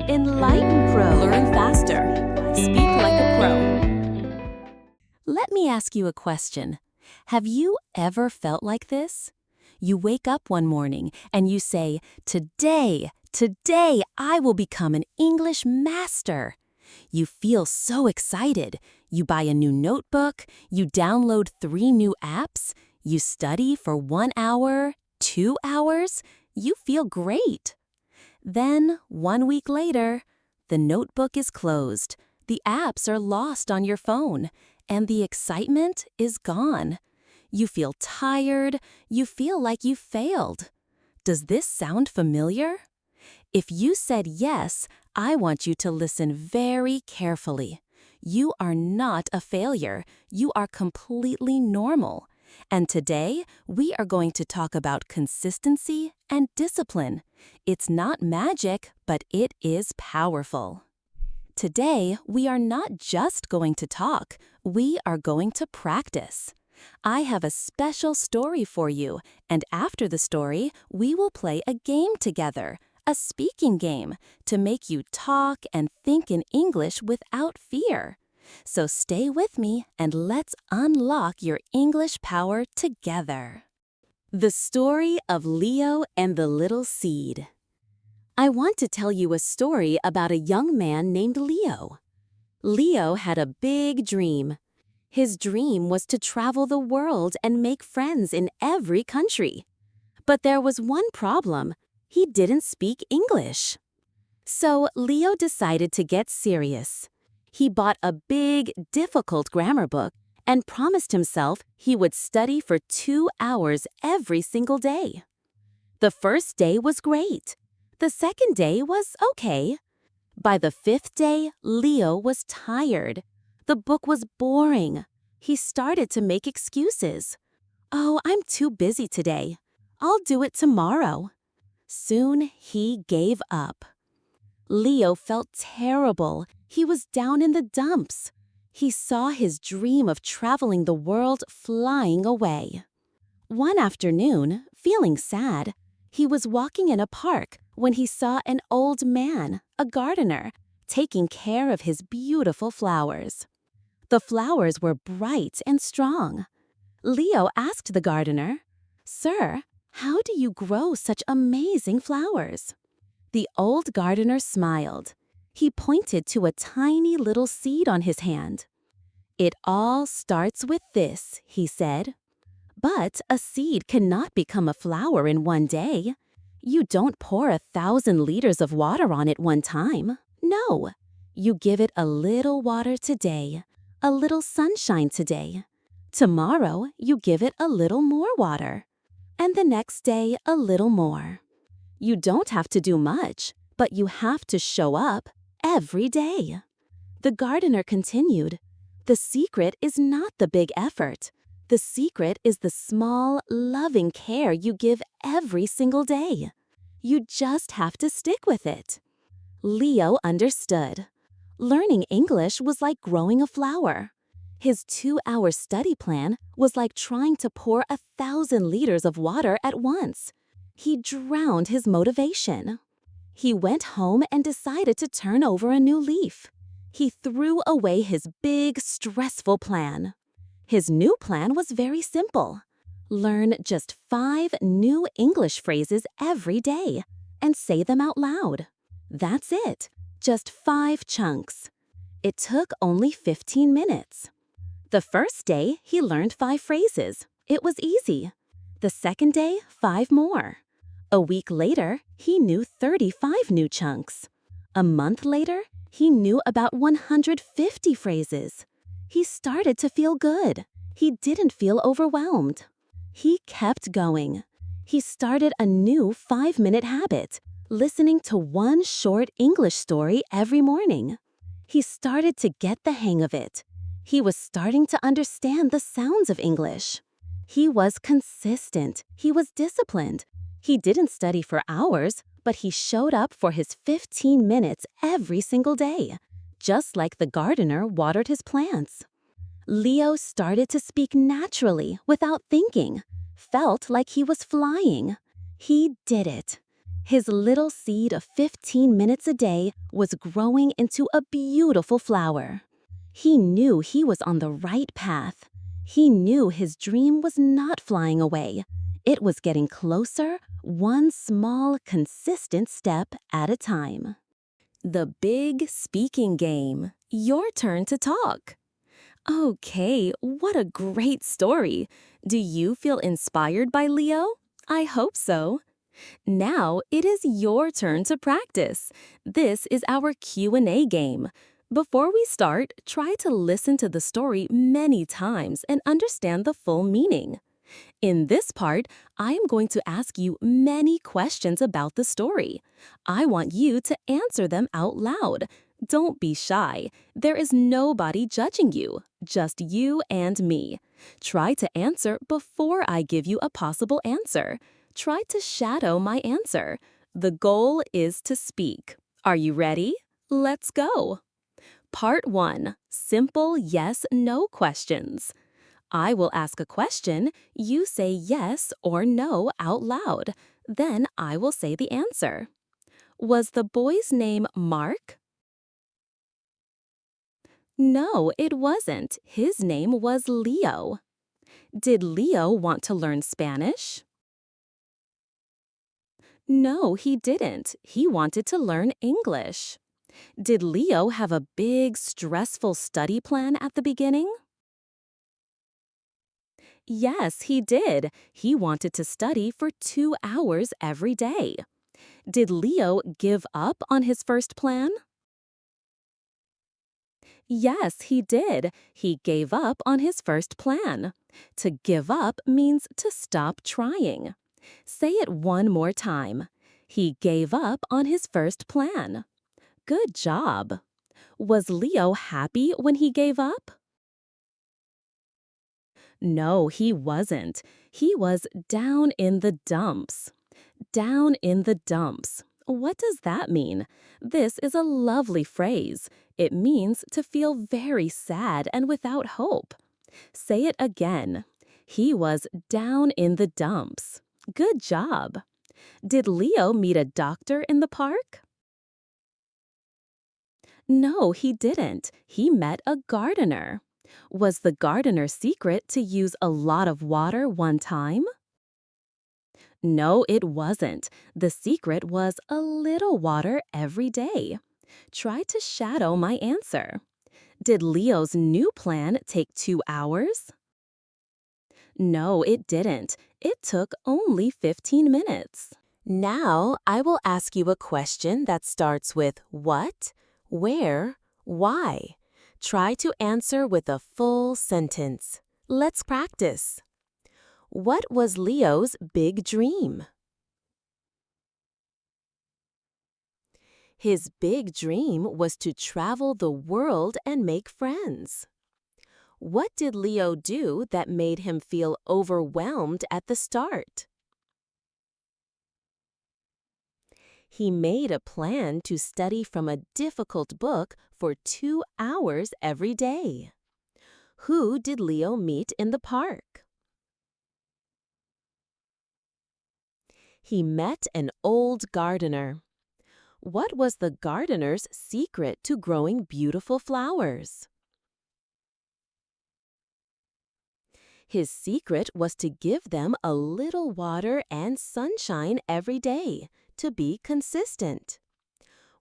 EnglightenPro. Learn faster. Speak like a pro. Let me ask you a question. Have you ever felt like this? You wake up one morning and you say, today I will become an English master. You feel so excited. You buy a new notebook, you download 3 new apps, you study for 1 hour, 2 hours, you feel great. Then, 1 week later, the notebook is closed, the apps are lost on your phone, and the excitement is gone. You feel tired, you feel like you failed. Does this sound familiar? If you said yes, I want you to listen very carefully. You are not a failure. You are completely normal. And today, we are going to talk about consistency and discipline. It's not magic, but it is powerful. Today, we are not just going to talk, we are going to practice. I have a special story for you, and after the story, we will play a game together, a speaking game, to make you talk and think in English without fear. So stay with me and let's unlock your English power together. The story of Leo and the little seed. I want to tell you a story about a young man named Leo. Leo had a big dream. His dream was to travel the world and make friends in every country. But there was one problem. He didn't speak English. So Leo decided to get serious. He bought a big, difficult grammar book and promised himself he would study for 2 hours every single day. The first day was great. The second day was okay. By the 5th day, Leo was tired. The book was boring. He started to make excuses. Oh, I'm too busy today. I'll do it tomorrow. Soon he gave up. Leo felt terrible. He was down in the dumps. He saw his dream of traveling the world flying away. One afternoon, feeling sad, he was walking in a park when he saw an old man, a gardener, taking care of his beautiful flowers. The flowers were bright and strong. Leo asked the gardener, "Sir, how do you grow such amazing flowers?" The old gardener smiled. He pointed to a tiny little seed on his hand. "It all starts with this," he said. "But a seed cannot become a flower in one day. You don't pour 1,000 liters of water on it one time. No. You give it a little water today, a little sunshine today. Tomorrow, you give it a little more water. And the next day, a little more. You don't have to do much, but you have to show up every day." The gardener continued, "The secret is not the big effort. The secret is the small, loving care you give every single day. You just have to stick with it." Leo understood. Learning English was like growing a flower. His 2-hour study plan was like trying to pour 1,000 liters of water at once. He drowned his motivation. He went home and decided to turn over a new leaf. He threw away his big, stressful plan. His new plan was very simple. Learn just 5 new English phrases every day and say them out loud. That's it, just 5 chunks. It took only 15 minutes. The first day, he learned 5 phrases. It was easy. The second day, 5 more. A week later, he knew 35 new chunks. A month later, he knew about 150 phrases. He started to feel good. He didn't feel overwhelmed. He kept going. He started a new 5-minute habit, listening to one short English story every morning. He started to get the hang of it. He was starting to understand the sounds of English. He was consistent. He was disciplined. He didn't study for hours, but he showed up for his 15 minutes every single day, just like the gardener watered his plants. Leo started to speak naturally without thinking, felt like he was flying. He did it. His little seed of 15 minutes a day was growing into a beautiful flower. He knew he was on the right path. He knew his dream was not flying away. It was getting closer, one small, consistent step at a time. The big speaking game. Your turn to talk. Okay, what a great story. Do you feel inspired by Leo? I hope so. Now it is your turn to practice. This is our Q&A game. Before we start, try to listen to the story many times and understand the full meaning. In this part, I am going to ask you many questions about the story. I want you to answer them out loud. Don't be shy. There is nobody judging you, just you and me. Try to answer before I give you a possible answer. Try to shadow my answer. The goal is to speak. Are you ready? Let's go. Part 1. Simple yes/no questions. I will ask a question, you say yes or no out loud. Then I will say the answer. Was the boy's name Mark? No, it wasn't. His name was Leo. Did Leo want to learn Spanish? No, he didn't. He wanted to learn English. Did Leo have a big, stressful study plan at the beginning? Yes, he did. He wanted to study for 2 hours every day. Did Leo give up on his first plan? Yes, he did. He gave up on his first plan. To give up means to stop trying. Say it one more time. He gave up on his first plan. Good job. Was Leo happy when he gave up? No, he wasn't. He was down in the dumps. Down in the dumps. What does that mean? This is a lovely phrase. It means to feel very sad and without hope. Say it again. He was down in the dumps. Good job. Did Leo meet a doctor in the park? No, he didn't. He met a gardener. Was the gardener's secret to use a lot of water one time? No, it wasn't. The secret was a little water every day. Try to shadow my answer. Did Leo's new plan take 2 hours? No, it didn't. It took only 15 minutes. Now, I will ask you a question that starts with what, where, why. Try to answer with a full sentence. Let's practice. What was Leo's big dream? His big dream was to travel the world and make friends. What did Leo do that made him feel overwhelmed at the start? He made a plan to study from a difficult book for 2 hours every day. Who did Leo meet in the park? He met an old gardener. What was the gardener's secret to growing beautiful flowers? His secret was to give them a little water and sunshine every day, to be consistent.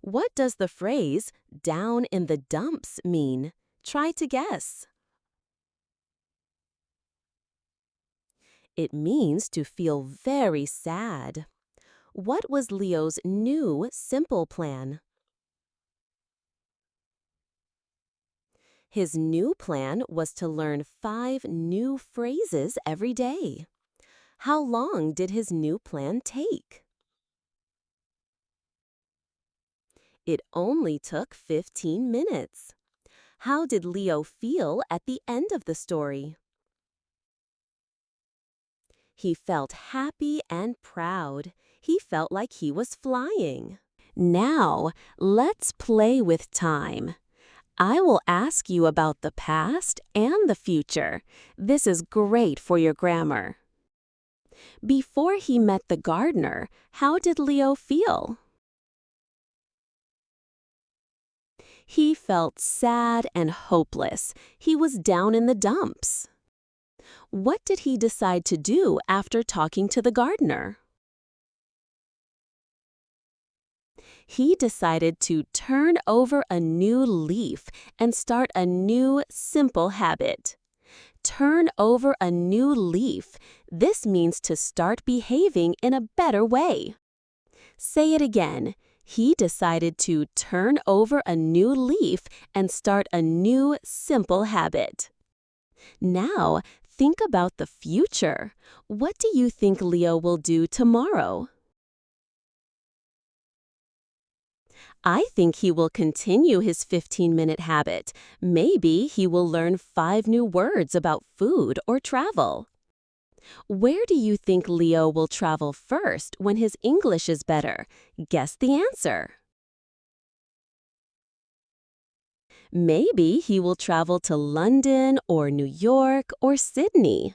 What does the phrase, down in the dumps, mean? Try to guess. It means to feel very sad. What was Leo's new, simple plan? His new plan was to learn 5 new phrases every day. How long did his new plan take? It only took 15 minutes. How did Leo feel at the end of the story? He felt happy and proud. He felt like he was flying. Now, let's play with time. I will ask you about the past and the future. This is great for your grammar. Before he met the gardener, how did Leo feel? He felt sad and hopeless. He was down in the dumps. What did he decide to do after talking to the gardener? He decided to turn over a new leaf and start a new, simple habit. Turn over a new leaf. This means to start behaving in a better way. Say it again. He decided to turn over a new leaf and start a new, simple habit. Now, think about the future. What do you think Leo will do tomorrow? I think he will continue his 15-minute habit. Maybe he will learn 5 new words about food or travel. Where do you think Leo will travel first when his English is better? Guess the answer. Maybe he will travel to London or New York or Sydney.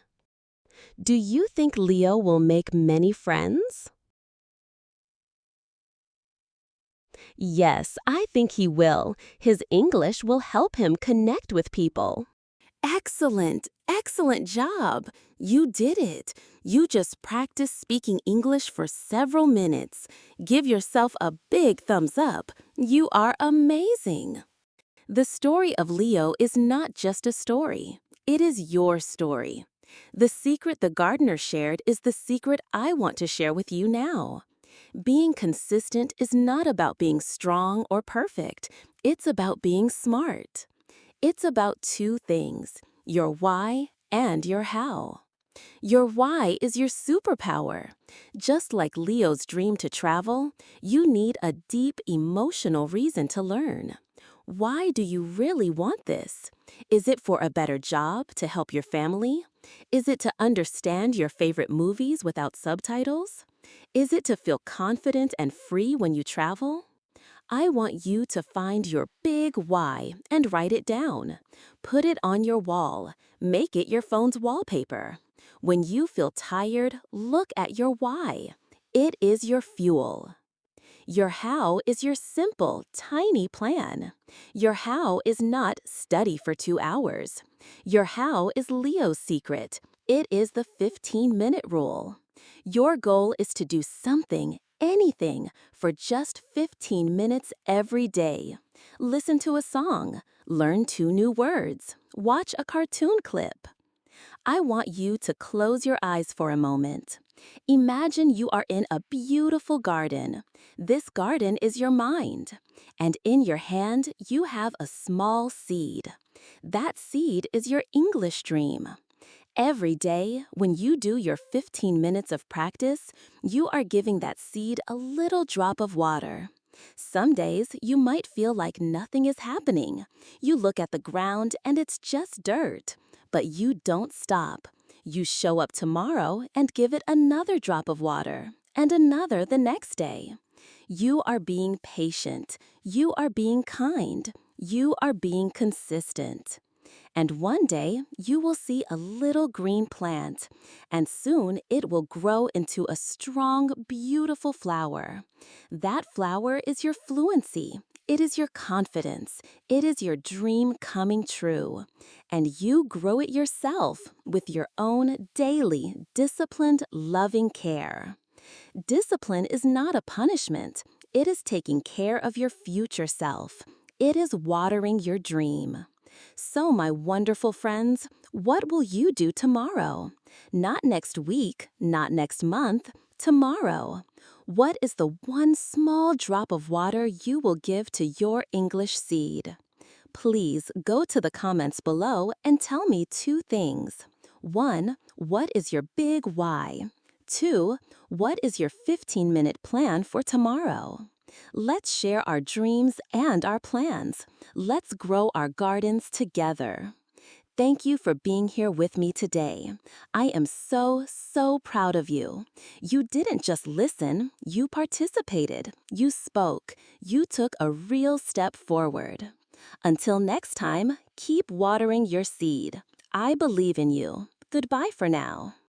Do you think Leo will make many friends? Yes, I think he will. His English will help him connect with people. Excellent! Excellent job! You did it! You just practiced speaking English for several minutes. Give yourself a big thumbs up. You are amazing! The story of Leo is not just a story. It is your story. The secret the gardener shared is the secret I want to share with you now. Being consistent is not about being strong or perfect. It's about being smart. It's about 2 things, your why and your how. Your why is your superpower. Just like Leo's dream to travel, you need a deep emotional reason to learn. Why do you really want this? Is it for a better job to help your family? Is it to understand your favorite movies without subtitles? Is it to feel confident and free when you travel? I want you to find your big why and write it down. Put it on your wall. Make it your phone's wallpaper. When you feel tired, look at your why. It is your fuel. Your how is your simple, tiny plan. Your how is not study for 2 hours. Your how is Leo's secret. It is the 15-minute rule. Your goal is to do something, anything, for just 15 minutes every day. Listen to a song, learn 2 new words, watch a cartoon clip. I want you to close your eyes for a moment. Imagine you are in a beautiful garden. This garden is your mind. And in your hand, you have a small seed. That seed is your English dream. Every day, when you do your 15 minutes of practice, you are giving that seed a little drop of water. Some days, you might feel like nothing is happening. You look at the ground and it's just dirt. But you don't stop. You show up tomorrow and give it another drop of water, and another the next day. You are being patient. You are being kind. You are being consistent. And one day, you will see a little green plant, and soon it will grow into a strong, beautiful flower. That flower is your fluency. It is your confidence. It is your dream coming true. And you grow it yourself with your own daily, disciplined, loving care. Discipline is not a punishment. It is taking care of your future self. It is watering your dream. So, my wonderful friends, what will you do tomorrow? Not next week, not next month, tomorrow. What is the one small drop of water you will give to your English seed? Please go to the comments below and tell me 2 things. 1, what is your big why? 2, what is your 15-minute plan for tomorrow? Let's share our dreams and our plans. Let's grow our gardens together. Thank you for being here with me today. I am so, so proud of you. You didn't just listen, you participated, you spoke, you took a real step forward. Until next time, keep watering your seed. I believe in you. Goodbye for now.